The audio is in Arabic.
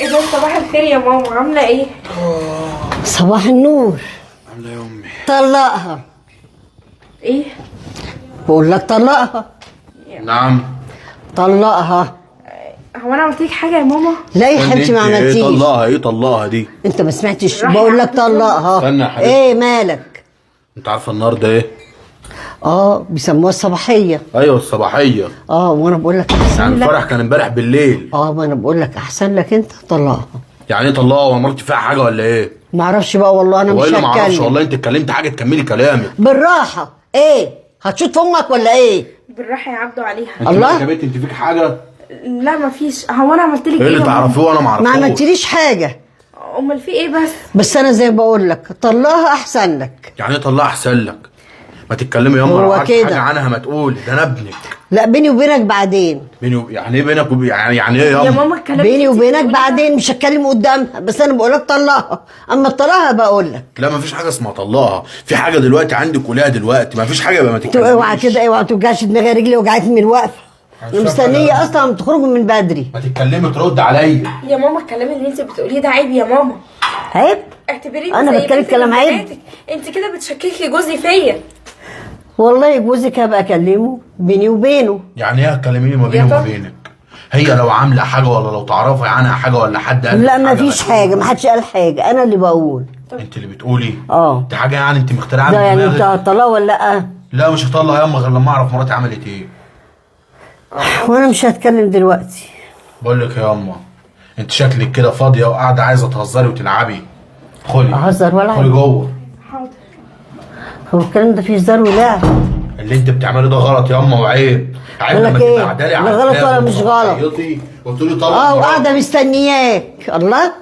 ايه ده؟ صباح الخير يا ماما، عامله ايه؟ صباح النور. عامله ايه يا امي؟ طلقها. ايه؟ بقول لك طلقها. نعم. طلقها. هو انا عملت لك حاجه يا ماما؟ لا يا حبيبتي ما ايه عملتيش. طلقها؟ ايه طلقها دي؟ انت ما سمعتش؟ روحي بقول يا لك عم. طلقها. استنى يا حبيبتي. ايه مالك؟ انت عارفه النهارده ايه؟ بيسموها الصباحيه. ايوه الصباحيه. وانا بقول لك احسن يعني لك. الفرح كان امبارح بالليل. ما انا بقول لك احسن لك انت طلقها. يعني ايه طلقها؟ وعملتي فيها حاجه ولا ايه؟ ما اعرفش بقى والله، انا هو مش ايه اللي ما اعرفش؟ هتكلم. والله انت اتكلمت حاجه تكملي كلامك. بالراحه. ايه هتشوط في امك ولا ايه؟ بالراحه يعبدوا عليها. انت الله. يا بنت انت فيك حاجه؟ لا مفيش. هو انا عملت لك ايه ايه اللي يا ماما؟ تعرفيه وانا ما ما اعرفوش؟ عملتليش حاجه. امال في ايه بس؟ بس انا زي ما بقول لك طلقها احسن لك. يعني ايه طلقها احسن لك؟ ما تتكلمي ياما، هو لو عارفه كده. حاجه عنها ما تقولي، ده انا ابنك. لا بيني وبينك بعدين. يعني ايه بينك يعني ايه يا ياما؟ ماما الكلام بيني اللي انت وبينك بتقوليه ده- بعدين، مش هتكلم قدامها، بس انا بقول لك طلقها. اما طلقها بقول لك. لا ما فيش حاجه اسمها طلقها، في حاجه دلوقتي عندك قولها دلوقتي، ما فيش حاجه يبقى ما تتكلميش. اوعى كده، اوعى ما توجعش دماغي، رجلي وجعتني من الوقفه. انا مستنيه اصلا تخرجوا من بدري. ما تتكلمي ترد عليا. يا ماما الكلام اللي انت بتقوليه ده عيب يا ماما. عيب؟ اعتبريني أنا زي بتكلم بنت كلام من عيب؟ بناتك. انت كده بتشككي جوزي فيا. والله جوزك هبقى اكلمه بيني وبينه. يعني ايه هتكلميني ما بيني يا وما طب. بينك؟ هي لو عامله حاجه ولا لو تعرفي عنها حاجه ولا حد قال لا لك ما حاجة فيش تقولي. حاجه، ما حدش قال حاجه، انا اللي بقول. انت اللي بتقولي؟ دي حاجه يعني انت مخترعه ده من يعني انت دماغك؟ هتطلقها ولا لا؟ لا مش هطلع ياما غير لما اعرف مراتي عملت ايه. وانا مش هتكلم دلوقتي. بقول لك يا ياما، انت شكلك كده فاضيه وقاعده عايزه تهزري وتلعبي. ادخلي. اهزر ولا ادخلي حاجة. جوه. حاضر. هو الكلام ده فيه هزار ولعب؟ اللي انت بتعمله ده غلط ياما وعيب. عيب بقول لما لك تبقى ايه؟ قاعده لي لا على غلط الباب ولا مش غلط. وتعيطي وتقولي طلق مراتي. وقاعده مستنياك. الله.